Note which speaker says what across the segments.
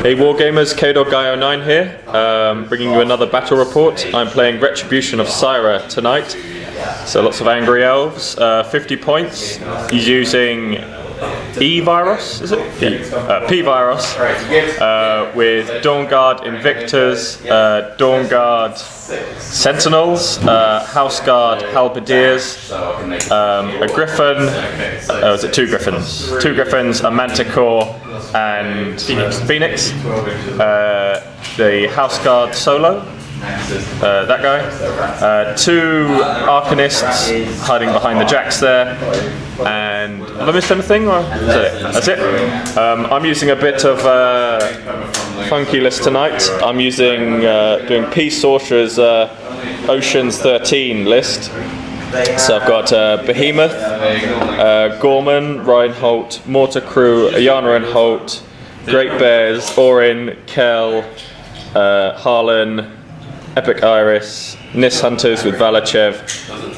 Speaker 1: Hey Wargamers, KhadorGuy09 here, bringing you another battle report. I'm playing Retribution of Scyrah tonight. So lots of angry elves, 50 points. He's using E-Virus, is it? Yeah. P-Virus, with Dawn Guard Invictors, Dawn Guard Sentinels, House Guard Halberdiers, a Griffin, was it two Griffins? Two Griffins, a Manticore, and Phoenix. The House Guard Solo, that guy. Two Arcanists hiding behind the jacks there. And have I missed anything? Or is that it? That's it. I'm using a bit of funky list tonight. I'm using doing Peace Sorcerer's Oceans 13 list. So I've got Behemoth, Gorman, Reinhold, Mortar Crew, Ayana and Holt, Great Bears, Orin, Kel, Harlan, Epic Iris, Nis Hunters with Valachev,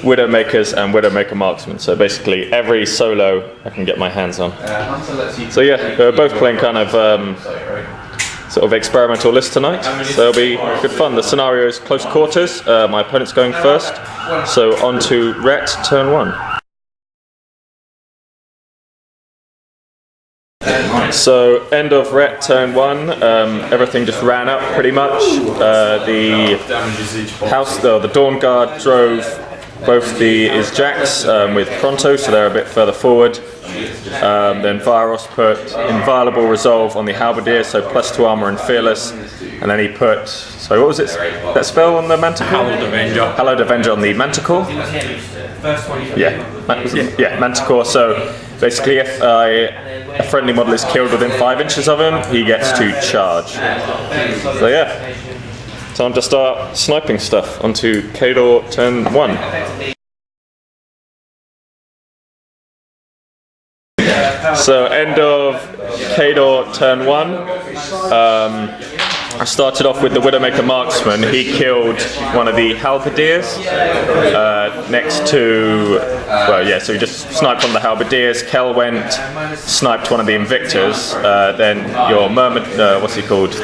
Speaker 1: Widowmakers and Widowmaker Marksman. So basically every solo I can get my hands on. So yeah, we're both playing kind of sort of experimental list tonight. So it'll be good fun. The scenario is close quarters. My opponent's going first. So on to Ret, turn 1. So end of Ret, turn 1. Everything just ran up pretty much. The Dawn Guard drove both his jacks with Pronto, so they're a bit further forward. Then Viros put Inviolable Resolve on the Halberdier, so +2 armor and fearless. And then he put, sorry, what was it? That spell on the Manticore?
Speaker 2: Hallowed Avenger.
Speaker 1: Hallowed Avenger on the Manticore. Yeah, Manticore. So basically, if a friendly model is killed within 5 inches of him, he gets to charge. So yeah, time to start sniping stuff onto Khador, turn 1. So end of Khador, turn 1. I started off with the Widowmaker Marksman. He killed one of the Halberdiers next to, well yeah, so he just sniped one of the Halberdiers. Kel went, sniped one of the Invictors. Then your Mermaid, what's he called?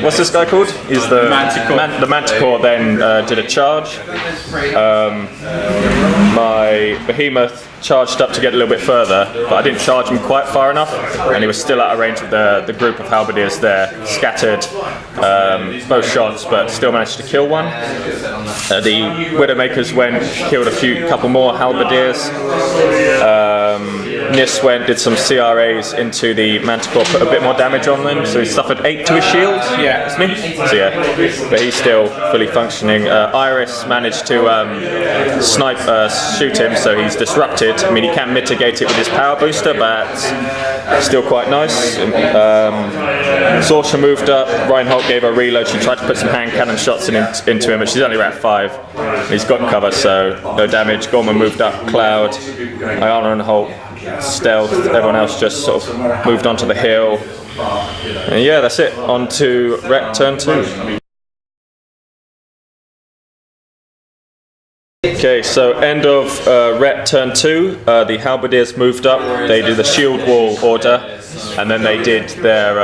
Speaker 1: What's this guy called? He's the Manticore. The Manticore then did a charge. My Behemoth charged up to get a little bit further, but I didn't charge him quite far enough, and he was still out of range of the group of Halberdiers there. Scattered both shots, but still managed to kill one. The Widowmakers went, killed a couple more Halberdiers. Nis went, did some CRAs into the Manticore, put a bit more damage on them, so he suffered 8 to his shield. Yeah, it's me. So yeah, but he's still fully functioning. Iris managed to shoot him, so he's disrupted. I mean, he can mitigate it with his power booster, but still quite nice. Sorcerer moved up. Reinhold gave her a reload. She tried to put some hand cannon shots into him, but she's only at 5. He's got cover, so no damage. Gorman moved up. Cloud, Ayana and Holt stealth. Everyone else just sort of moved onto the hill. And yeah, that's it. On to Ret, turn 2. Okay, so end of Ret, turn 2. The Halberdiers moved up. They did the shield wall order, and then they did their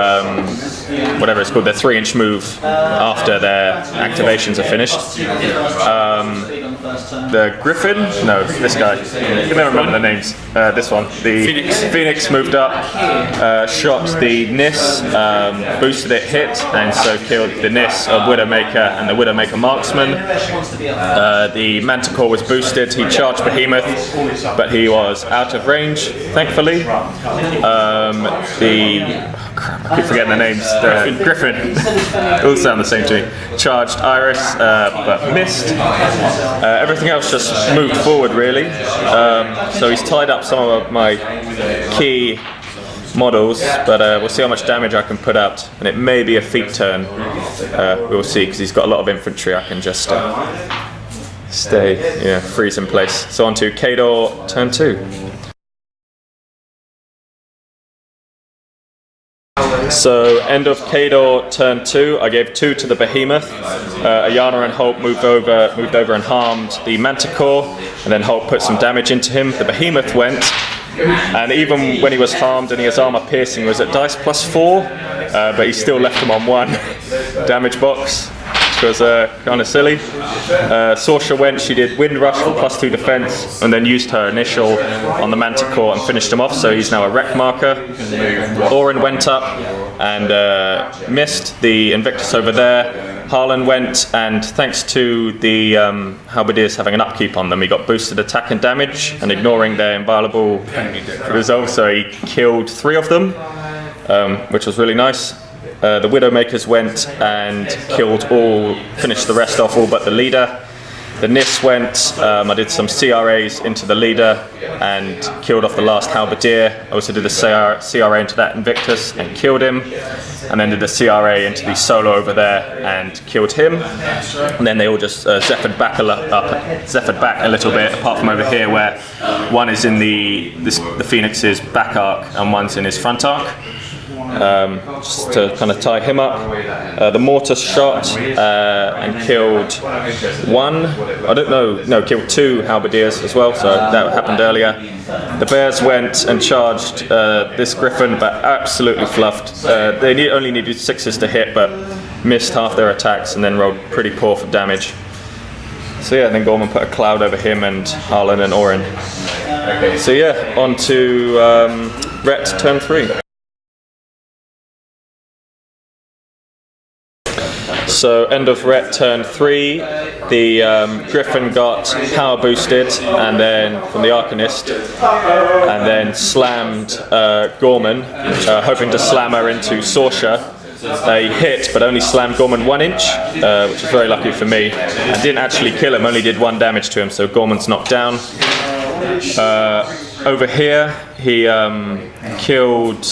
Speaker 1: whatever it's called, their 3-inch move after their activations are finished. The Griffin, no, this guy, I can never remember the names. This one, the Phoenix moved up, shot the Nis, boosted it, hit, and so killed the Nis of Widowmaker and the Widowmaker Marksman. The Manticore was boosted. He charged Behemoth, but he was out of range, thankfully. I keep forgetting the names. Griffin. All sound the same to me. Charged Iris, but missed. Everything else just moved forward, really. So he's tied up some of my key models, but we'll see how much damage I can put out. And it may be a feat turn. We'll see, because he's got a lot of infantry. I can just freeze in place. So on to Khador, turn 2. So end of Khador, turn 2. I gave 2 to the Behemoth. Ayana and Holt moved over and harmed the Manticore, and then Holt put some damage into him. The Behemoth went, And even when he was harmed and his armor piercing was at dice +4, but he still left him on 1 damage box, which was kind of silly. Sorcia went, she did Wind Rush for +2 defense, and then used her initial on the Manticore and finished him off, so he's now a wreck marker. Orin went up and missed the Invictus over there. Harlan went, and thanks to the Halberdiers having an upkeep on them, he got boosted attack and damage, and ignoring their inviolable resolve, so he killed 3 of them, which was really nice. The Widowmakers went and killed finished the rest off, all but the leader. The Nis went, I did some CRAs into the leader and killed off the last Halberdier. I also did a CRA into that Invictus and killed him. And then did a CRA into the solo over there and killed him. And then they all just zephyred back a little bit, apart from over here where one is in the Phoenix's back arc and one's in his front arc. Just to kind of tie him up. The Mortar shot and killed killed 2 Halberdiers as well, so that happened earlier. The Bears went and charged this Griffin, but absolutely fluffed. They only needed 6s to hit, but missed half their attacks and then rolled pretty poor for damage. So yeah, then Gorman put a cloud over him and Harlan and Orin. So yeah, on to Ret turn 3. So end of Ret turn 3, the Griffin got power boosted, and then from the Arcanist, and then slammed Gorman, hoping to slam her into Sorcia. They hit, but only slammed Gorman 1 inch, which is very lucky for me. I didn't actually kill him, only did 1 damage to him, so Gorman's knocked down. Over here, he killed,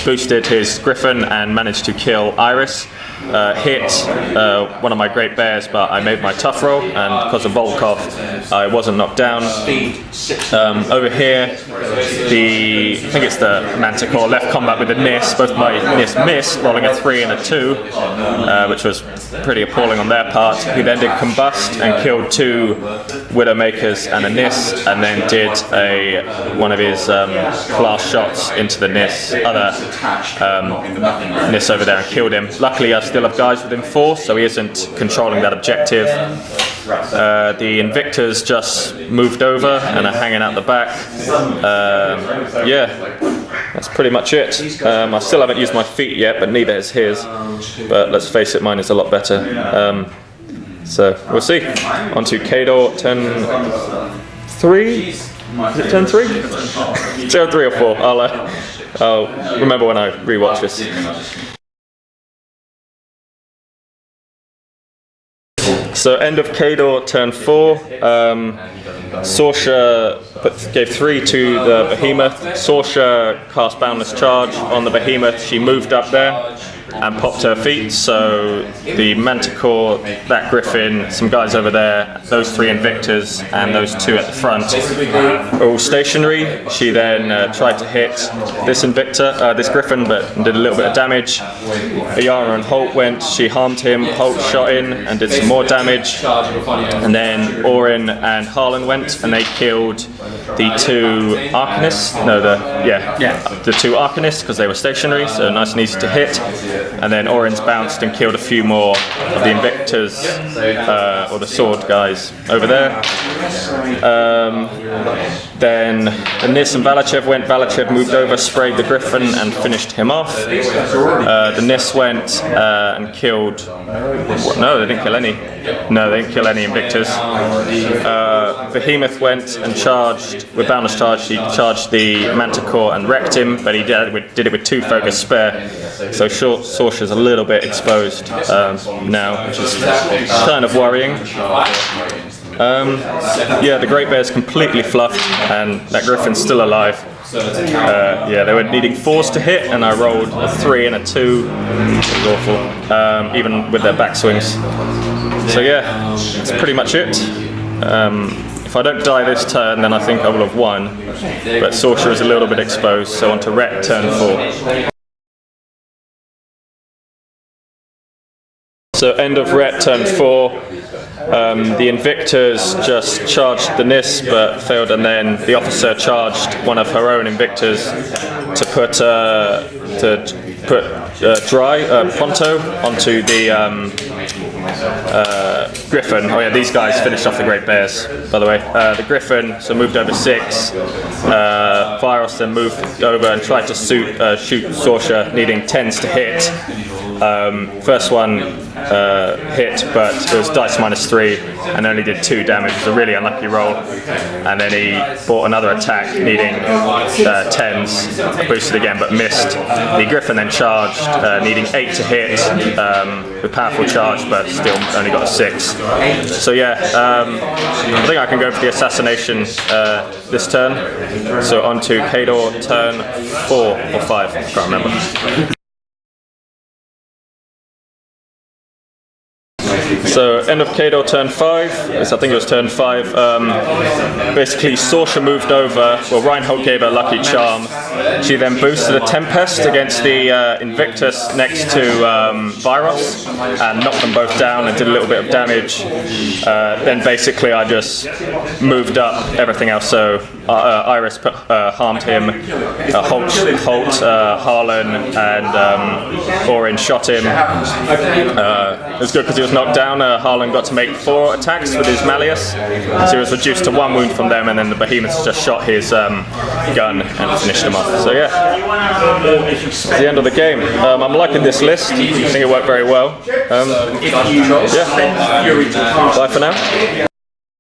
Speaker 1: boosted his Griffin and managed to kill Iris. Hit one of my Great Bears, but I made my tough roll, and because of Volkov, I wasn't knocked down. Over here, I think it's the Manticore left combat with the Nis. Both my Nis missed, rolling a 3 and a 2, which was pretty appalling on their part. He then did Combust and killed 2 Widowmakers and a Nis, and then did one of his blast shots into the Nis, other Nis over there, and killed him. Luckily, I still have guys within 4, so he isn't controlling that objective. The Invictors just moved over and are hanging out the back. Yeah, that's pretty much it. I still haven't used my feet yet, but neither has his. But let's face it, mine is a lot better. So we'll see. On to Khador, turn 3. Is it turn 3? Turn 3 or 4. I'll remember when I rewatch this. So end of Khador, turn 4. Sorcia gave 3 to the Behemoth. Sorcia cast Boundless Charge on the Behemoth. She moved up there and popped her feet, so the Manticore, that Griffin, some guys over there, those 3 Invictors, and those 2 at the front are all stationary. She then tried to hit this this Griffin, but did a little bit of damage. Ayara and Holt went, she harmed him, Holt shot in and did some more damage, and then Orin and Harlan went and they killed the 2 Arcanists, the 2 Arcanists, because they were stationary, so nice and easy to hit. And then Orin's bounced and killed a few more of the Invictors, or the sword guys over there. Then the Nis and Valachev went. Valachev moved over, sprayed the Griffin and finished him off. The Nis went and killed... No, they didn't kill any. No, they didn't kill any Invictors. Behemoth went and charged with Boundless Charge. He charged the Manticore and wrecked him, but he did it with 2 focus spare. So Sorcia's a little bit exposed now, which is kind of worrying. Yeah, the Great Bear's completely fluffed, and that Griffin's still alive. Yeah, they were needing 4s to hit, and I rolled a 3 and a 2. It was awful, even with their backswings. So yeah, that's pretty much it. If I don't die this turn, then I think I will have won. But Sorcia is a little bit exposed, so on to Ret turn 4. So end of Ret turn 4. The Invictors just charged the NIS but failed, and then the officer charged one of her own Invictors to put dry Ponto onto the Griffin. Oh yeah, these guys finished off the Great Bears, by the way. The Griffin so moved over 6. Virus then moved over and tried to shoot Sorsha, needing 10s to hit. First one hit, but it was dice -3 and only did 2 damage. It was a really unlucky roll. And then he bought another attack, needing 10s, boosted again, but missed. The Griffin then charged, needing 8 to hit, with powerful charge, but still only got a 6. So yeah, I think I can go for the assassination this turn. So on to Khador turn 4 or 5, I can't remember. So end of Khador turn 5, I think it was turn 5, basically Sorsha moved over, well Reinhold gave her a lucky charm, she then boosted a Tempest against the Invictus next to Viros and knocked them both down and did a little bit of damage. Then basically I just moved up everything else, so Iris harmed him, Holt, Harlan and Orin shot him. It was good because he was knocked down. Harlan got to make 4 attacks with his Malleus, so he was reduced to 1 wound from them, and then the Behemoths just shot his gun and finished him off. So yeah, it's the end of the game. I'm liking this list. I think it worked very well. Yeah, bye for now.